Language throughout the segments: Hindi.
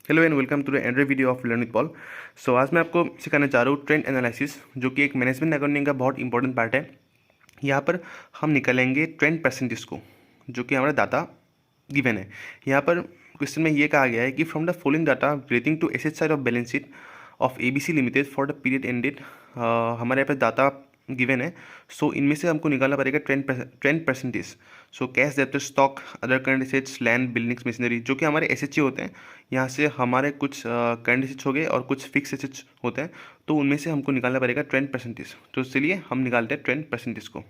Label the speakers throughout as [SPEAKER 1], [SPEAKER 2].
[SPEAKER 1] Hello and welcome to the android video of learn with Paul. So आज मैं आपको सिखाने चाह रहा हूँ ट्रेंड एनालिसिस, जो कि एक मैनेजमेंट अकाउंटिंग का बहुत इंपॉर्टेंट पार्ट है। यहाँ पर हम निकालेंगे ट्रेंड परसेंटेज को, जो कि हमारा डाटा गिवन है। यहाँ पर क्वेश्चन में ये कहा गया है कि from the following data relating to asset side of balance sheet of ABC limited for the period ended, हमारे यहाँ पर डाटा गिवन है। सो इनमें से हमको निकालना पड़ेगा trend percentage. So cash debtor, stock, other current assets, land, buildings, machinery, जो कि हमारे एसेट्स होते हैं। यहाँ से हमारे कुछ करंट एसेट्स हो गए और कुछ फिक्स एसेट्स होते हैं, तो उनमें से हमको निकालना पड़ेगा ट्रेंड परसेंटेज। तो चलिए हम निकालते हैं ट्रेंड परसेंटेज को।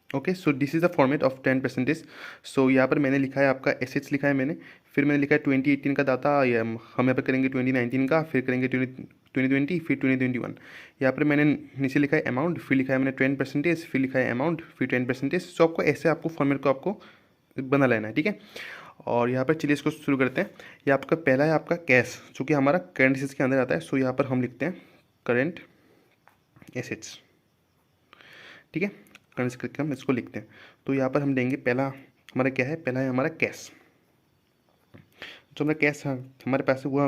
[SPEAKER 1] Okay, so this is the format of 10%। सो यहाँ पर मैंने लिखा है आपका एसेट्स लिखा है मैंने, फिर मैंने लिखा है 2018 का डाटा, हम यहाँ पर करेंगे 2019 का, फिर करेंगे 2020, फिर 2021। यहाँ पर मैंने नीचे लिखा है अमाउंट, फिर लिखा है मैंने 10%, फिर लिखा है अमाउंट, फिर 10%। सो आपको ऐसे आपको फॉर्मेट को आपको बना लेना है, ठीक है। और यहाँ पर चलिए इसको शुरू करते हैं। ये आपका पहला है आपका कैश, जो कि हमारा करंट एसेट्स के अंदर आता है। सो यहाँ पर हम लिखते हैं करंट एसेट्स, ठीक है। करंट करके हम इसको लिखते हैं। तो यहाँ पर हम देंगे पहला हमारा क्या है, पहला है हमारा कैश। जो हमारा कैश हमारे पास हुआ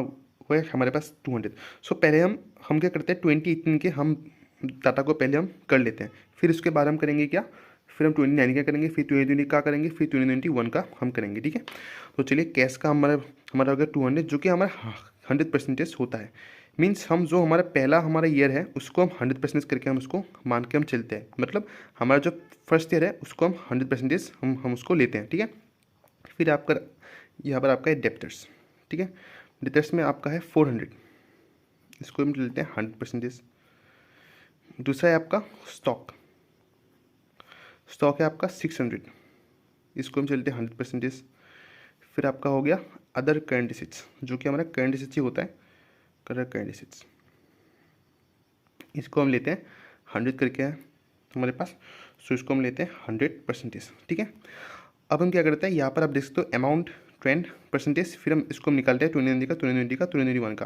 [SPEAKER 1] है हमारे पास 200। सो पहले हम क्या करते हैं, 2018 के हम डाटा को पहले हम कर लेते हैं, फिर उसके बाद हम करेंगे क्या, फिर हम 29 का करेंगे, फिर 2020 का करेंगे, फिर 2021 का हम करेंगे, ठीक है। तो चलिए कैश का हमारा हो गया 200, जो कि हमारा 100% होता है। मीन्स हम जो हमारा ईयर है उसको हम 100% करके हम उसको मान के हम चलते हैं। मतलब हमारा जो फर्स्ट ईयर है उसको हम 100% हम उसको लेते हैं, ठीक है। फिर आपका यहाँ पर आपका है डेप्टर्स, ठीक है। डेप्टर्स में आपका है 400, इसको हम लेते हैं 100%। दूसरा है आपका स्टॉक, स्टॉक है आपका 600, इसको हम चलते हैं 100%। फिर आपका हो गया अदर करंट एसेट्स, जो कि हमारा करंट एसेट्स ही होता है, करंट एसेट्स, इसको हम लेते हैं 100 करके है हमारे पास। सो इसको हम लेते हैं 100%, ठीक है। अब हम क्या करते हैं, यहाँ पर आप देख सकते हो अमाउंट, ट्रेंड परसेंटेज, फिर हम इसको हम निकालते हैं 2019 का, 2020 का, 2021 का।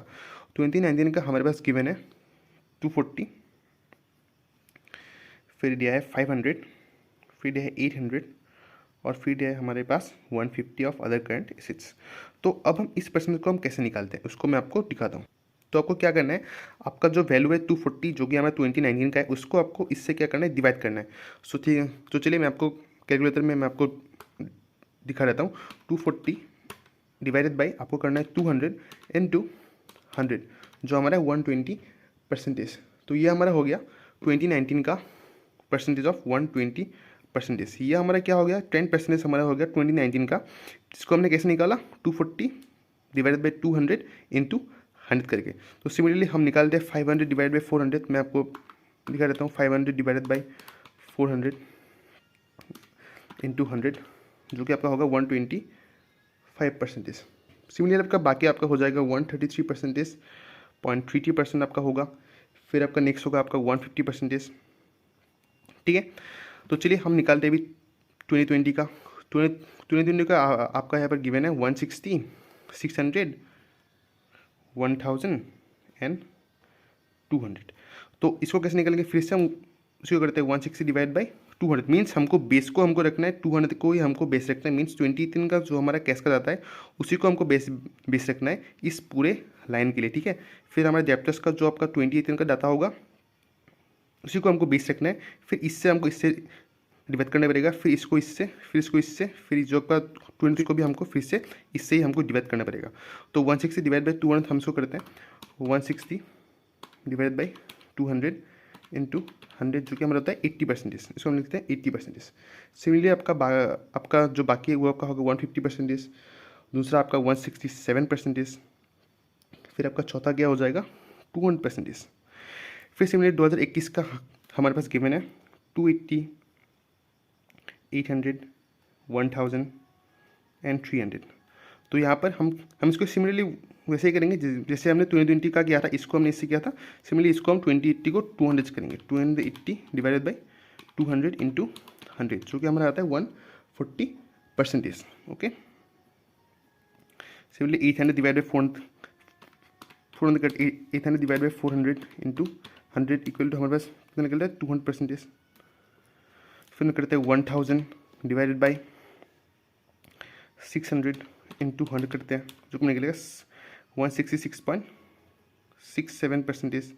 [SPEAKER 1] 2019 का हमारे पास गिवन है 240, फिर दिया है 500, फिर दिया है 800, और फिर दिया है हमारे पास 150 ऑफ अदर करंट एसेट्स। तो अब हम इस परसेंटेज को हम कैसे निकालते हैं उसको मैं आपको दिखाता हूँ। तो आपको क्या करना है, आपका जो वैल्यू है 240, जो कि हमारा 2019 का है, उसको आपको इससे क्या करना है, डिवाइड करना है। सो ठीक है, तो चलिए मैं आपको कैलकुलेटर में मैं आपको दिखा देता हूँ। 240 डिवाइडेड बाई आपको करना है 200 इंटू 100, जो हमारा है 120%। तो ये हमारा हो गया 2019 का परसेंटेज ऑफ 120%। ये हमारा क्या हो गया, 10% हमारा हो गया 2019 का, जिसको हमने कैसे निकाला, 240 डिवाइडेड बाई 200 इंटू 100 करके। तो सिमिलरली हम निकालते हैं 500 डिवाइड बाई 400। मैं आपको दिखा देता हूँ 500 डिवाइडेड बाई 400 इंटू 100, जो कि आपका होगा 125%। सिमिलर आपका बाकी आपका हो जाएगा 133%, 0.33% आपका होगा। फिर आपका नेक्स्ट होगा आपका 150%, ठीक है। तो चलिए हम निकालते हैं अभी 2020 का। 2020 का आपका यहाँ पर गिवन है 160, 600, 1000 एंड 200। तो इसको कैसे निकालेंगे, फिर से हम उसको करते हैं 160 डिवाइड बाई 200। मीन्स हमको बेस को हमको रखना है, 200 को ही हमको बेस रखना है। मीन्स 23 का जो हमारा कैश का जाता है उसी को हमको बेस रखना है इस पूरे लाइन के लिए, ठीक है। फिर हमारे डेप्टर्स का जो आपका 23 का डाटा होगा उसी को हमको बेस रखना है। फिर इससे हमको इससे डिवाइड करना पड़ेगा, फिर इसको इससे, फिर इसको इससे, फिर जो आपका 20 को भी हमको फिर से इससे ही हमको डिवाइड करना पड़ेगा। तो 160 डिवाइड बाई 200 हम इसको करते हैं 160 डिवाइड बाई 200 इंटू 100, जो कि हमारा होता है 80%। इसको हम लिखते हैं 80%। सिमिलरली आपका जो बाकी है वो आपका होगा 150%, दूसरा आपका 167%, फिर आपका चौथा क्या हो जाएगा 200%। फिर सिमिलरली 2021 का हमारे पास गिवन है 280, 800, 1000 एंड 300। तो यहाँ पर हम इसको सिमिलरली वैसे ही करेंगे जैसे हमने 2020 का किया था, इसको हमने इससे किया था। सिमिलरली इसको हम 2080 को 200 करेंगे, 280 डिवाइडेड बाई 200 इंटू 100, जो कि हमारा आता है 140%। Okay, similarly 800 divide by 800 divide by 400 into 100 equal to हमारे पास कितना निकलता है 200%। फिर करते हैं 1000 डिवाइडेड बाई 600 इंटू 100 करते हैं, जो कि निकलेगा 166.67%।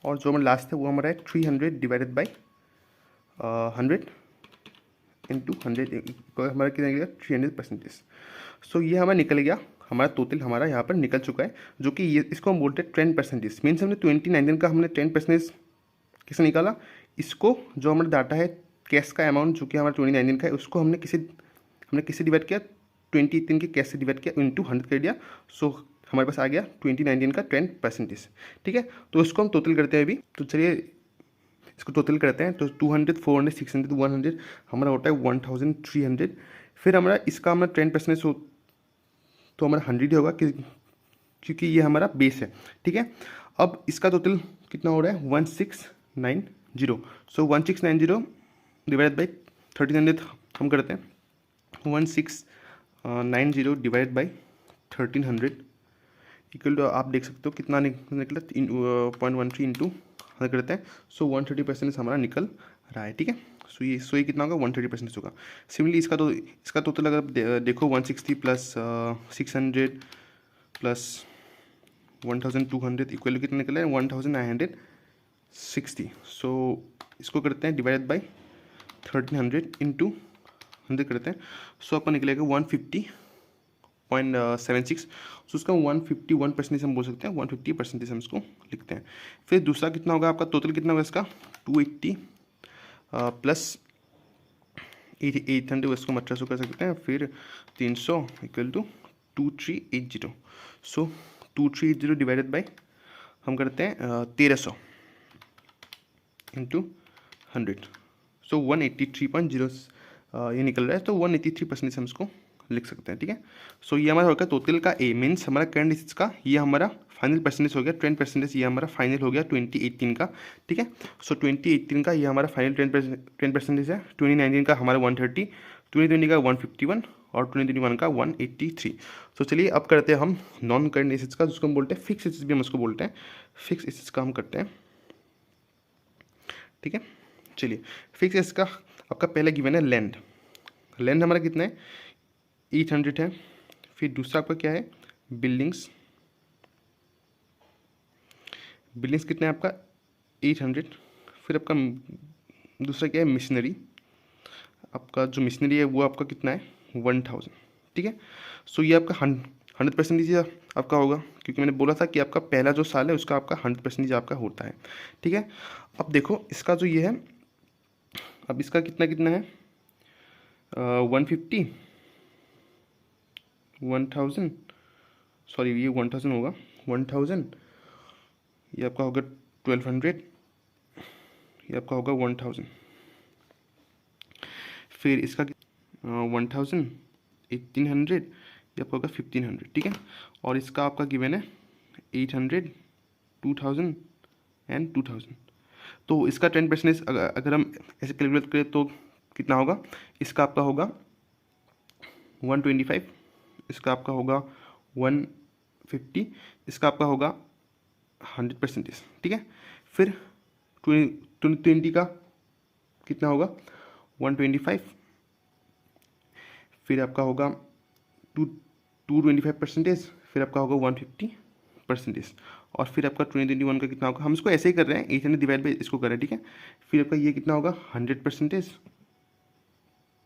[SPEAKER 1] और जो हमारा लास्ट है वो हमारा है 300 डिवाइडेड बाई 100 इंटू 100 हमारा कितना निकलेगा 300%। सो ये हमारा निकल गया, हमारा टोटल हमारा यहाँ पर निकल चुका है, जो कि ये इसको हम बोलते हैं 10%। मीन्स हमने 2019 का हमने 10% किससे निकाला, इसको जो हमारा डाटा है कैश का अमाउंट जो कि हमारा 2019 का है उसको हमने किसे डिवाइड किया, 2018 के कैश से डिवाइड किया, इंटू 100 कर दिया। सो हमारे पास आ गया 2019 का 10%। ठीक है, तो इसको हम टोटल करते हैं अभी। तो चलिए इसको टोटल करते हैं। तो 200, 400, 600, 100 हमारा होता है 1300। फिर हमारा इसका हमारा 10% हो तो हमारा 100 ही होगा क्योंकि ये हमारा बेस है। ठीक है, अब इसका टोटल कितना हो रहा है 1690। सो 1690 डिवाइड बाई 1300 हम करते हैं 1690 डिवाइड बाई 1300 इक्वल टू आप देख सकते हो कितना निकला 0.13 इंटू करते हैं। सो 130% हमारा निकल रहा है। ठीक है, सो ये कितना होगा 130% होगा। सिमिलरली इसका टोटल अगर आप देखो 160 प्लस 600 प्लस 1200 इक्वल कितना निकला है 1960। सो इसको करते हैं डिवाइड बाई 1300 इंटू 100 करते हैं। सो आपका निकलेगा 150.76। सो उसका 151% हम बोल सकते हैं, 150% हम इसको लिखते हैं। फिर दूसरा कितना होगा आपका टोटल कितना होगा इसका 280 प्लस 800 इसको मतलब कर सकते हैं। फिर 300 equal to 2380। So 2380 divided by हम करते हैं 1300 इंटू 100। सो 183.0 ये निकल रहा है। तो 183% हम इसको लिख सकते हैं। ठीक है, सो ये हमारा होगा टोटल का ए, मीन्स हमारा करंट एसेट्स का ये हमारा फाइनल परसेंटेज हो गया 10%। ये हमारा फाइनल हो गया 2018 का। ठीक है, सो 2018 का ये हमारा फाइनल 10% है। 2019 का हमारा 130, 2020 का 151 और 2021 का 183। तो चलिए अब करते हैं हम नॉन करंट एसेट्स का, जिसको हम बोलते हैं फिक्स एसेट्स भी हम उसको बोलते हैं। फिक्स एसेट्स का हम करते हैं। ठीक है, चलिए फिक्स एसेट्स का आपका पहला गिवन है लैंड। लैंड हमारा कितना है 800 है। फिर दूसरा आपका क्या है बिल्डिंग्स। बिल्डिंग्स कितना है आपका 800। फिर आपका दूसरा क्या है मशीनरी। आपका जो मशीनरी है वो आपका कितना है 1000। ठीक है, सो ये आपका 100% आपका होगा, क्योंकि मैंने बोला था कि आपका पहला जो साल है उसका आपका 100% आपका होता है। ठीक है, अब देखो इसका जो ये है, अब इसका कितना कितना है 150 1000, सॉरी ये 1000 होगा 1000, ये आपका होगा 1200, ये आपका होगा 1000। फिर इसका 1000 1800, ये आपका होगा 1500। ठीक है, और इसका आपका गिवन है 800 2000 एंड 2000। तो इसका 10% अगर हम ऐसे कैलकुलेट करें तो कितना होगा, इसका आपका होगा 125, इसका आपका होगा 150, इसका आपका होगा 100%। ठीक है, फिर 20 का कितना होगा 125, फिर आपका होगा 225%, फिर आपका होगा 150%, और फिर आपका 2021 का कितना होगा, हम इसको ऐसे ही कर रहे हैं 800 डिवाइड बाई इसको कर रहे हैं। ठीक है, फिर आपका ये कितना होगा 100%,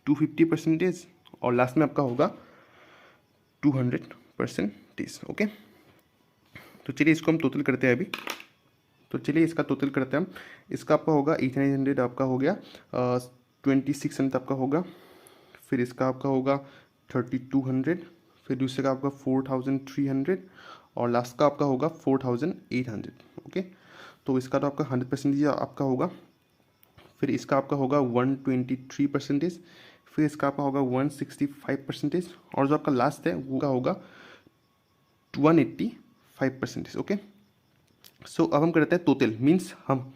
[SPEAKER 1] 250%, और लास्ट में आपका होगा 200%। ओके, तो चलिए इसको हम टोटल करते हैं अभी। तो चलिए इसका टोटल करते हैं हम। इसका आपका होगा 800 आपका हो गया 2600 आपका होगा, फिर इसका आपका होगा 3200, फिर दूसरे का आपका 4300, और लास्ट का आपका होगा 4800। ओके, तो इसका तो आपका 100% आपका होगा। फिर इसका आपका होगा 123%, फिर इसका आपका होगा 165%, और जो आपका लास्ट है वो का होगा 185%। ओके, सो अब हम करते हैं टोटल, मीन्स अब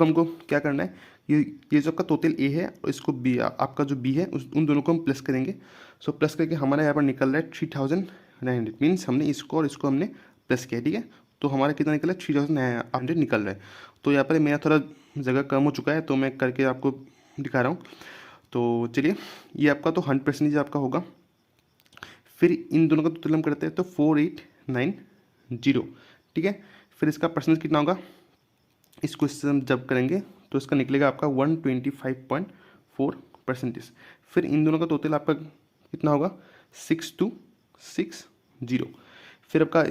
[SPEAKER 1] हमको क्या करना है, ये जो आपका टोटल ए है और इसको बी, आपका जो बी है उन दोनों को हम प्लस करेंगे। सो प्लस करके हमारा यहाँ पर निकल रहा है 3900, मीन्स हमने इसको और इसको हमने प्लस किया। ठीक है, तो हमारा कितना निकला 3900 निकल रहा है। तो यहाँ पर मेरा थोड़ा जगह कम हो चुका है तो मैं करके आपको दिखा रहा हूँ। तो चलिए ये आपका तो 100% आपका होगा। फिर इन दोनों का टोटल हम करते हैं तो 4890 0, ठीक है। फिर इसका परसेंटेज कितना होगा, इसको इससे हम जब करेंगे तो इसका निकलेगा आपका 125.4%। फिर इन दोनों का टोटल आपका कितना होगा 6260। फिर आपका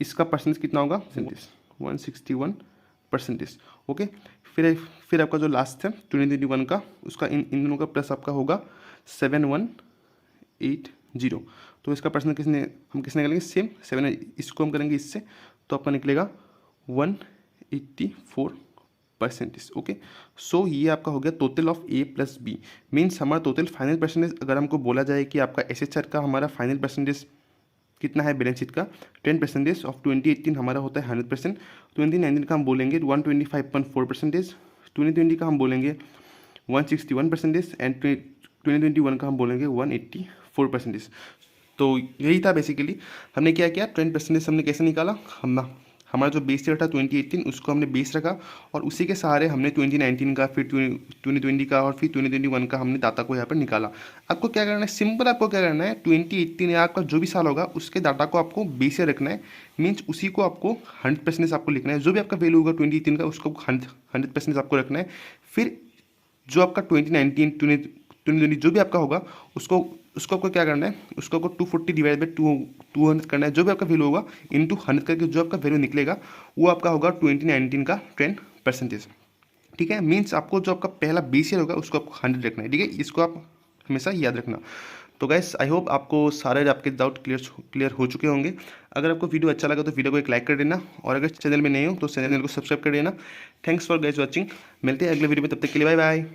[SPEAKER 1] इसका परसेंटेज कितना होगा 161%। ओके, फिर आपका जो लास्ट है 2021 का, उसका इन दोनों का प्लस आपका होगा 7180। तो इसका परसेंटेज किसने निकालेंगे सेम 7, इसको हम करेंगे इससे, तो आपका निकलेगा 184%। ओके, सो ये आपका हो गया total of A plus B. Means हमारा टोटल फाइनल परसेंटेज अगर हमको बोला जाए कि आपका एसएचआर का हमारा फाइनल परसेंटेज कितना है बैलेंस शीट का 10% ऑफ 2018 हमारा होता है 100%। 2019 का हम बोलेंगे 125.4%, 2020 का हम बोलेंगे 161% एंड 2021 का हम बोलेंगे 184%। तो यही था बेसिकली। हमने क्या किया 10% हमने कैसे निकाला, हमारा जो बेस ईयर था 2018 उसको हमने बेस रखा और उसी के सहारे हमने 2019 का, फिर 2020 का और फिर 2021 का हमने डाटा को यहाँ पर निकाला। आपको क्या करना है, सिंपल आपको क्या करना है 2018 या आपका जो भी साल होगा उसके डाटा को आपको बेस ईयर रखना है। मीन्स उसी को आपको 100% आपको लिखना है, जो भी आपका वैल्यू होगा 2018 का उसको 100% आपको रखना है। फिर जो आपका 2019 2020 जो भी आपका होगा उसको आपको क्या करना है, उसको आपको 240 डिवाइड बाई 200 करना है। जो भी आपका वैल्यू होगा इंटू 100 करके जो आपका वैल्यू निकलेगा वो आपका होगा 2019 का 10%। ठीक है, मीन्स आपको जो आपका पहला बेस ईयर होगा उसको आपको 100 रखना है। ठीक है, इसको आप हमेशा याद रखना। तो गाइस आई होप आपको सारे आपके डाउट क्लियर हो चुके होंगे। अगर आपको वीडियो अच्छा लगा तो वीडियो को एक लाइक कर देना और अगर चैनल में नए हो तो चैनल को सब्सक्राइब कर देना। Thanks for guys watching. मिलते हैं अगले वीडियो में, तब तक के लिए बाय बाय।